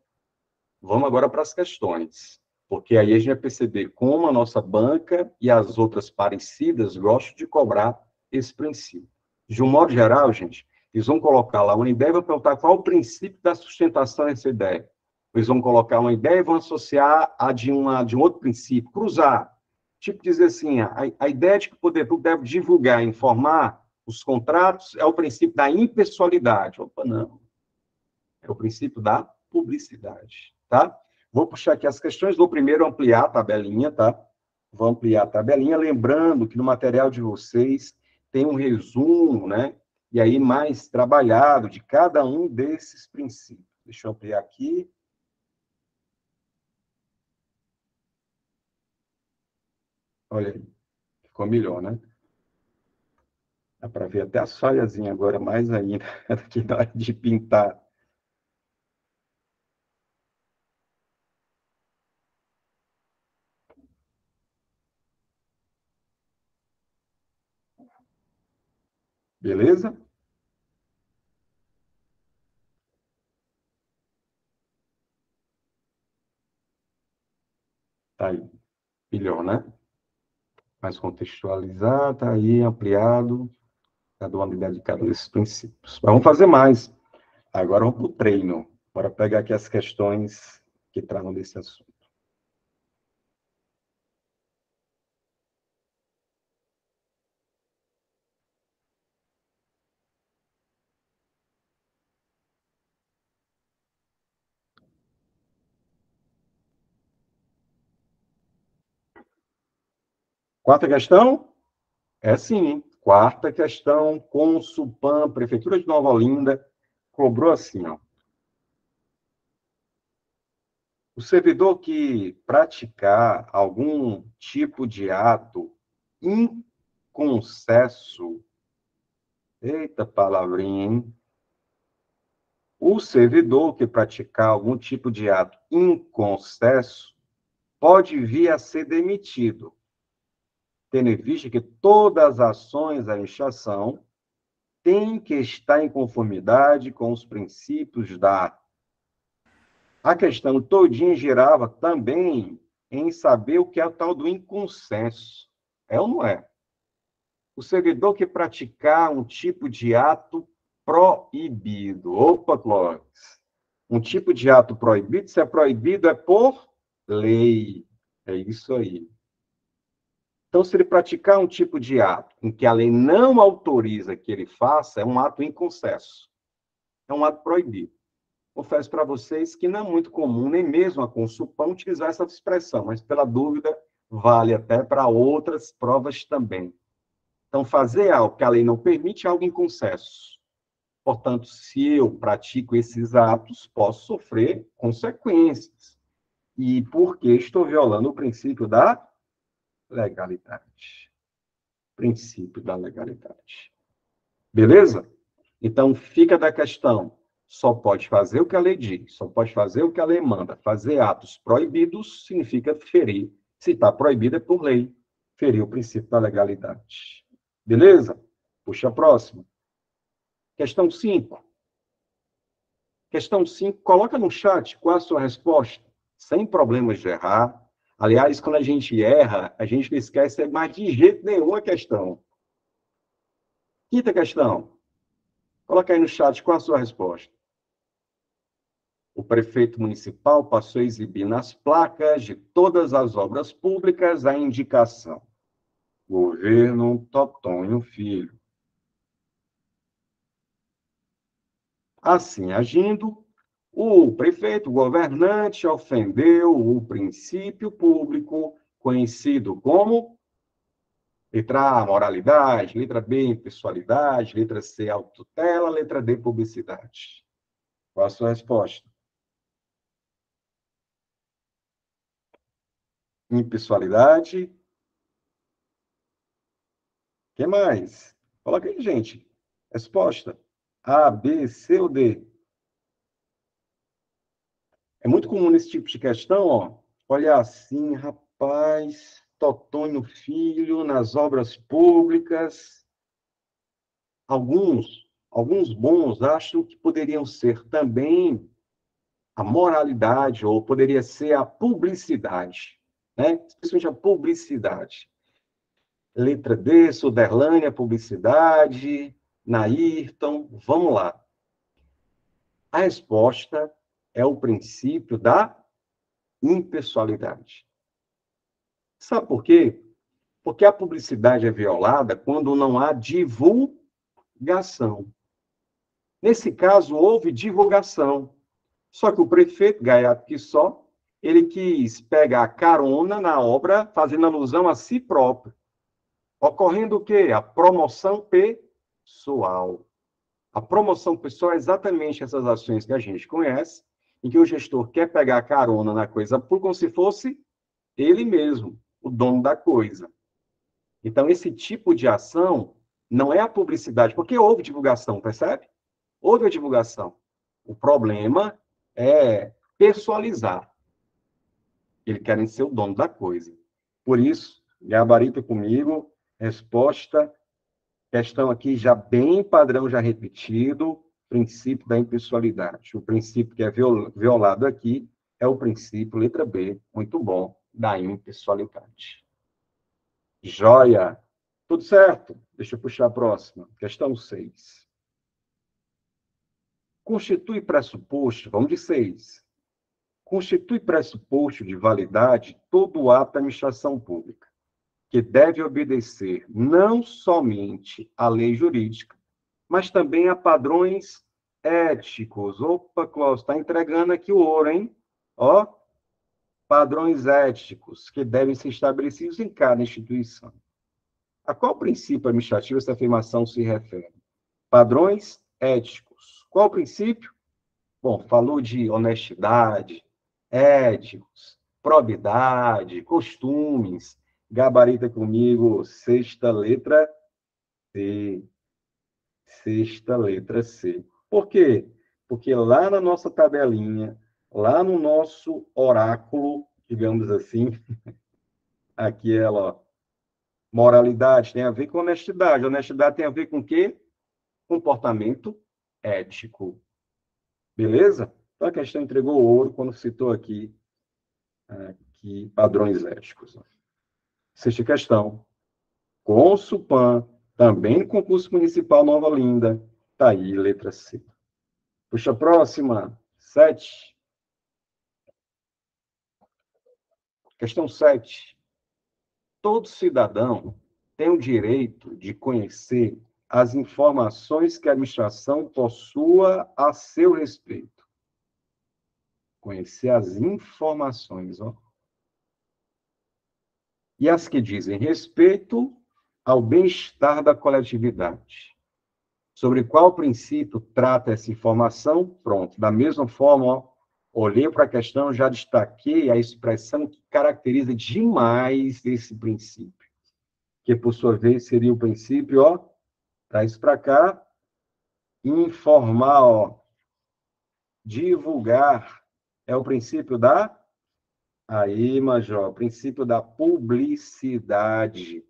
Vamos agora para as questões, porque aí a gente vai perceber como a nossa banca e as outras parecidas gostam de cobrar esse princípio. De um modo geral, gente, eles vão colocar lá uma ideia e vão perguntar qual o princípio da sustentação dessa ideia. Eles vão colocar uma ideia e vão associar a de um outro princípio, cruzar. Tipo, dizer assim, a ideia de que o poder público deve divulgar, informar os contratos é o princípio da impessoalidade. Opa, não. É o princípio da publicidade, tá? Vou puxar aqui as questões, vou primeiro ampliar a tabelinha, tá? Vou ampliar a tabelinha, lembrando que no material de vocês tem um resumo, né? E aí mais trabalhado de cada um desses princípios. Deixa eu ampliar aqui. Olha aí, ficou melhor, né? Dá para ver até a falhazinha agora, mais ainda, aqui na hora de pintar. Beleza? Tá aí. Melhor, né? Mais contextualizar, tá aí, ampliado. Cada uma ideia de cada um desses princípios. Mas vamos fazer mais. Agora vamos para o treino. Bora pegar aqui as questões que tratam desse assunto. Quarta questão? É sim. Quarta questão, Consulpan, Prefeitura de Nova Olinda, cobrou assim, ó. O servidor que praticar algum tipo de ato inconcesso, eita palavrinha, hein? O servidor que praticar algum tipo de ato inconcesso pode vir a ser demitido, tendo em vista que todas as ações da administração têm que estar em conformidade com os princípios da... A questão todinha girava também em saber o que é o tal do inconsenso. É ou não é? O servidor que praticar um tipo de ato proibido. Opa, Clóvis. Um tipo de ato proibido, se é proibido, é por lei. É isso aí. Então, se ele praticar um tipo de ato em que a lei não autoriza que ele faça, é um ato inconcesso. É um ato proibido. Confesso para vocês que não é muito comum, nem mesmo a Consulpan, utilizar essa expressão, mas, pela dúvida, vale até para outras provas também. Então, fazer algo que a lei não permite é algo inconcesso. Portanto, se eu pratico esses atos, posso sofrer consequências. E porque estou violando o princípio da legalidade. Princípio da legalidade. Beleza? Então, fica da questão. só pode fazer o que a lei diz, só pode fazer o que a lei manda. Fazer atos proibidos significa ferir. Se está proibido, é por lei. Ferir o princípio da legalidade. Beleza? Puxa a próxima. Questão 5. Questão 5, coloca no chat qual a sua resposta, sem problemas de errar. Aliás, quando a gente erra, a gente não esquece mais de jeito nenhum a questão. Quinta questão. Coloca aí no chat qual a sua resposta. O prefeito municipal passou a exibir nas placas de todas as obras públicas a indicação: Governo Totonho Filho. Assim agindo, o prefeito, o governante, ofendeu o princípio público conhecido como letra A, moralidade, letra B, impessoalidade, letra C, autotutela, letra D, publicidade. Qual a sua resposta? Impessoalidade. O que mais? Coloca aí, gente. Resposta. A, B, C ou D? É muito comum nesse tipo de questão, ó. Olha assim, rapaz, Totonho Filho, nas obras públicas. Alguns bons acham que poderiam ser também a moralidade, ou poderia ser a publicidade, né? Especialmente a publicidade. Letra D, Suderlânia, publicidade, Nairton, vamos lá. A resposta é o princípio da impessoalidade. Sabe por quê? Porque a publicidade é violada quando não há divulgação. Nesse caso, houve divulgação. Só que o prefeito, gaiato que só, ele quis pegar carona na obra, fazendo alusão a si próprio. Ocorrendo o quê? A promoção pessoal. A promoção pessoal é exatamente essas ações que a gente conhece, em que o gestor quer pegar carona na coisa como se fosse ele mesmo, o dono da coisa. Então, esse tipo de ação não é a publicidade, porque houve divulgação, percebe? Houve a divulgação. O problema é pessoalizar. Eles querem ser o dono da coisa. Por isso, gabarita comigo, resposta, questão aqui já bem padrão, já repetido, princípio da impessoalidade. O princípio que é violado aqui é o princípio, letra B, muito bom, da impessoalidade. Joia! Tudo certo? Deixa eu puxar a próxima. Questão 6. Constitui pressuposto, vamos de 6. Constitui pressuposto de validade todo ato da administração pública, que deve obedecer não somente à lei jurídica, mas também a padrões éticos. Opa, Cláudio, está entregando aqui o ouro, hein? Ó, padrões éticos que devem ser estabelecidos em cada instituição. A qual princípio administrativo essa afirmação se refere? Padrões éticos. Qual o princípio? Bom, falou de honestidade, éticos, probidade, costumes. Gabarita comigo, sexta letra C. Sexta letra C. Por quê? Porque lá na nossa tabelinha, lá no nosso oráculo, digamos assim, aqui ela, ó, moralidade tem a ver com honestidade. Honestidade tem a ver com o quê? Comportamento ético. Beleza? Então a questão entregou ouro quando citou aqui padrões éticos. Sexta questão. Consulpan, também concurso municipal Nova Olinda. Tá aí, letra C. Puxa a próxima. 7. Questão 7. Todo cidadão tem o direito de conhecer as informações que a administração possua a seu respeito. Conhecer as informações, ó. E as que dizem respeito ao bem-estar da coletividade. Sobre qual princípio trata essa informação? Pronto. Da mesma forma, ó, olhei para a questão, já destaquei a expressão que caracteriza demais esse princípio, que, por sua vez, seria o princípio, ó, traz para cá, informar, ó, Divulgar é o princípio da... Aí, Major, o princípio da publicidade.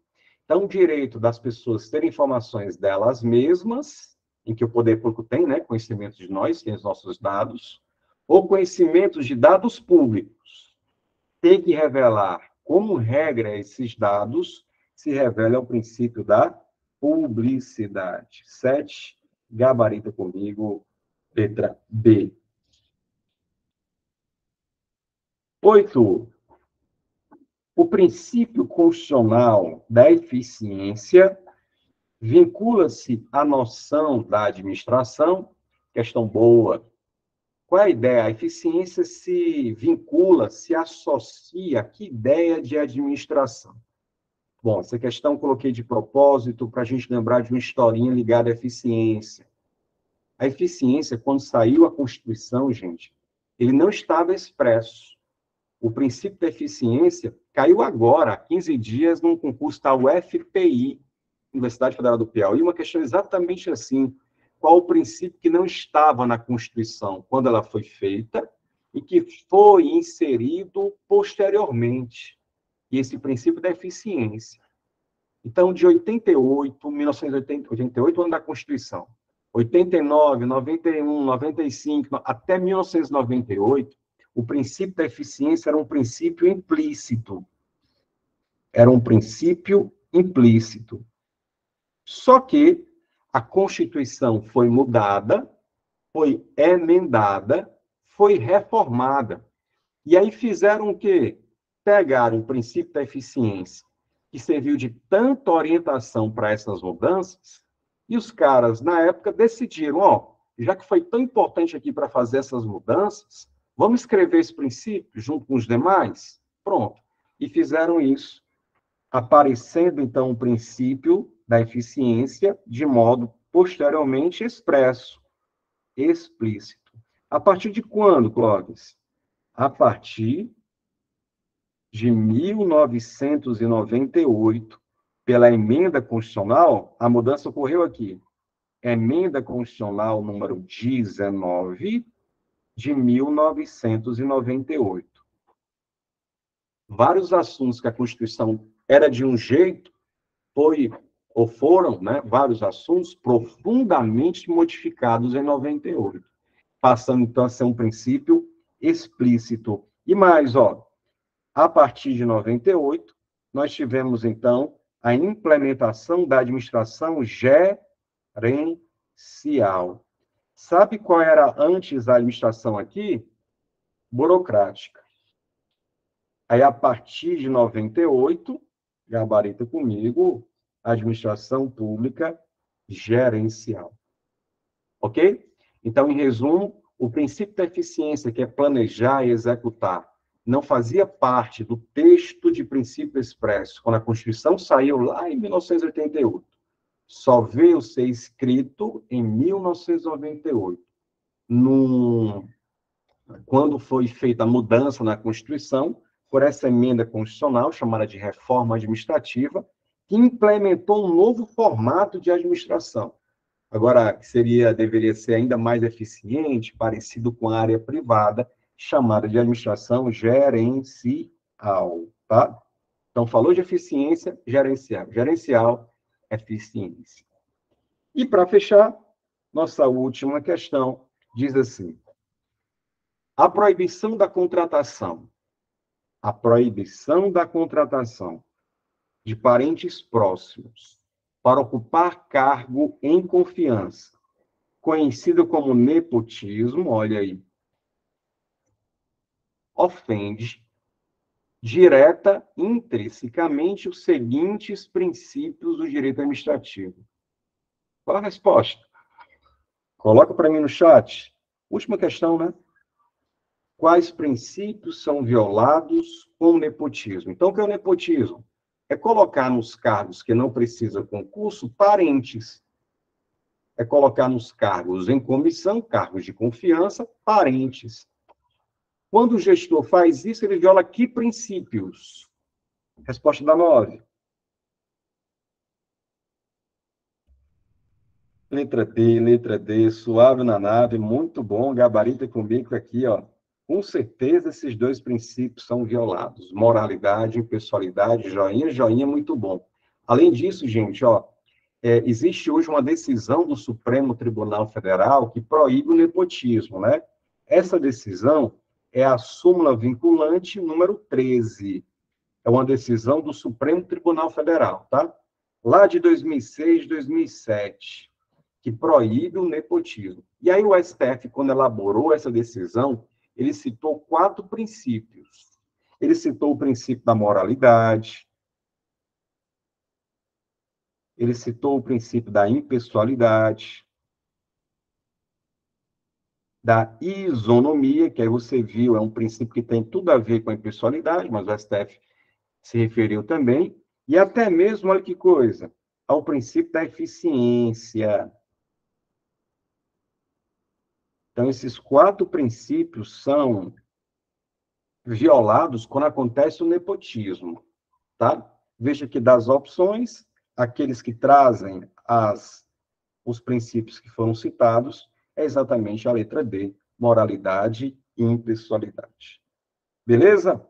Então, o direito das pessoas terem informações delas mesmas, em que o poder público tem, né, conhecimento de nós, tem os nossos dados, ou conhecimentos de dados públicos. Tem que revelar, como regra, esses dados se revela o princípio da publicidade. 7, gabarita comigo, letra B. 8, o princípio constitucional da eficiência vincula-se à noção da administração, questão boa. Qual é a ideia? A eficiência se vincula, se associa a que ideia de administração? Bom, essa questão eu coloquei de propósito para a gente lembrar de uma historinha ligada à eficiência. A eficiência, quando saiu a Constituição, gente, ele não estava expresso. O princípio da eficiência caiu agora, há 15 dias, num concurso da UFPI, Universidade Federal do Piauí, uma questão exatamente assim. Qual o princípio que não estava na Constituição quando ela foi feita e que foi inserido posteriormente? E esse princípio da eficiência. Então, de 88, 1988, ano da Constituição, 89, 91, 95, até 1998, o princípio da eficiência era um princípio implícito. Era um princípio implícito. Só que a Constituição foi mudada, foi emendada, foi reformada. E aí fizeram o quê? Pegaram o princípio da eficiência, que serviu de tanta orientação para essas mudanças, e os caras, na época, decidiram, ó, já que foi tão importante aqui para fazer essas mudanças, vamos escrever esse princípio junto com os demais? Pronto. E fizeram isso, aparecendo, então, o princípio da eficiência de modo posteriormente expresso, explícito. A partir de quando, Clóvis? A partir de 1998, pela emenda constitucional, a mudança ocorreu aqui. Emenda constitucional número 19 de 1998. Vários assuntos que a Constituição era de um jeito, foram, né, vários assuntos profundamente modificados em 98, passando então a ser um princípio explícito. E mais, ó, a partir de 98, nós tivemos, então, a implementação da administração gerencial. Sabe qual era antes a administração aqui? Burocrática. Aí, a partir de 98, gabarita comigo, administração pública gerencial. Ok? Então, em resumo, o princípio da eficiência, que é planejar e executar, não fazia parte do texto de princípio expresso, quando a Constituição saiu lá em 1988. Só veio ser escrito em 1998. Quando foi feita a mudança na Constituição, por essa emenda constitucional, chamada de reforma administrativa, que implementou um novo formato de administração. Agora, deveria ser ainda mais eficiente, parecido com a área privada, chamada de administração gerencial, tá? Então, falou de eficiência, gerencial. Gerencial, eficiência. E, para fechar, nossa última questão diz assim: a proibição da contratação de parentes próximos para ocupar cargo em confiança, conhecido como nepotismo, olha aí, ofende direta e intrinsecamente os seguintes princípios do direito administrativo. Qual a resposta? Coloca para mim no chat. Última questão, né? Quais princípios são violados com o nepotismo? Então, o que é o nepotismo? É colocar nos cargos que não precisa concurso parentes. É colocar nos cargos em comissão, cargos de confiança, parentes. Quando o gestor faz isso, ele viola que princípios? Resposta da 9. letra D, suave na nave, muito bom, gabarito comigo aqui, ó. Com certeza esses dois princípios são violados. Moralidade, impessoalidade, joinha, joinha, muito bom. Além disso, gente, ó, existe hoje uma decisão do Supremo Tribunal Federal que proíbe o nepotismo, né? Essa decisão é a súmula vinculante número 13. É uma decisão do Supremo Tribunal Federal, tá? Lá de 2006, 2007, que proíbe o nepotismo. E aí o STF, quando elaborou essa decisão, ele citou 4 princípios. Ele citou o princípio da moralidade, ele citou o princípio da impessoalidade, da isonomia, que aí você viu, é um princípio que tem tudo a ver com a impessoalidade, mas o STF se referiu também, e até mesmo, olha que coisa, ao princípio da eficiência. Então, esses 4 princípios são violados quando acontece o nepotismo, tá? Veja que das opções, aqueles que trazem os princípios que foram citados é exatamente a letra D, moralidade e impessoalidade. Beleza?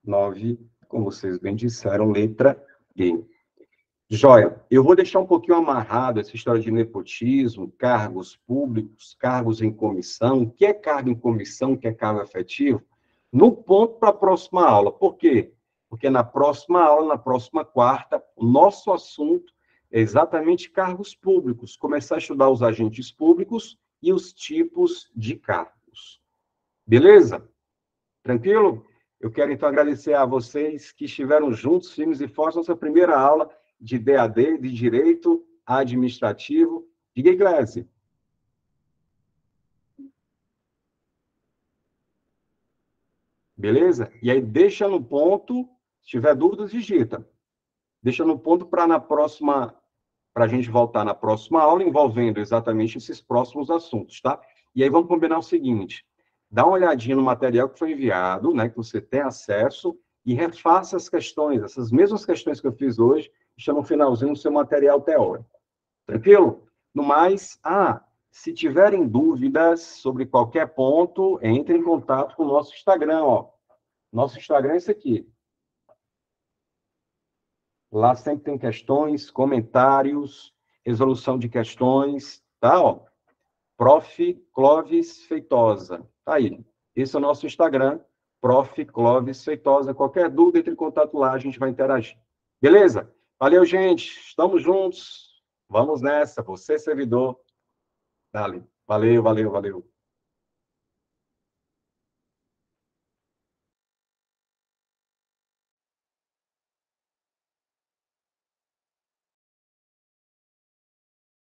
9, como vocês bem disseram, letra D. Joia, eu vou deixar um pouquinho amarrado essa história de nepotismo, cargos públicos, cargos em comissão, o que é cargo em comissão, o que é cargo efetivo, no ponto para a próxima aula. Por quê? Porque na próxima aula, na próxima quarta, o nosso assunto é exatamente cargos públicos, começar a estudar os agentes públicos e os tipos de cargos. Beleza? Tranquilo? Eu quero, então, agradecer a vocês que estiveram juntos, firmes e fortes, nossa primeira aula de DAD, de Direito Administrativo. Diga aí, Glécia. Beleza? E aí, deixa no ponto, se tiver dúvidas, digita. Deixa no ponto para a gente voltar na próxima aula, envolvendo exatamente esses próximos assuntos, tá? E aí, vamos combinar o seguinte, dá uma olhadinha no material que foi enviado, né, que você tem acesso, e refaça as questões, essas mesmas questões que eu fiz hoje, está no finalzinho do seu material teórico. Tranquilo? No mais, se tiverem dúvidas sobre qualquer ponto, entre em contato com o nosso Instagram, ó. Nosso Instagram é esse aqui. Lá sempre tem questões, comentários, resolução de questões, tá? Ó, Prof. Clóvis Feitosa. Tá aí. Esse é o nosso Instagram, Prof. Clóvis Feitosa. Qualquer dúvida, entre em contato lá, a gente vai interagir. Beleza? Valeu, gente. Estamos juntos. Vamos nessa. Você, servidor. Dale. Valeu, valeu, valeu.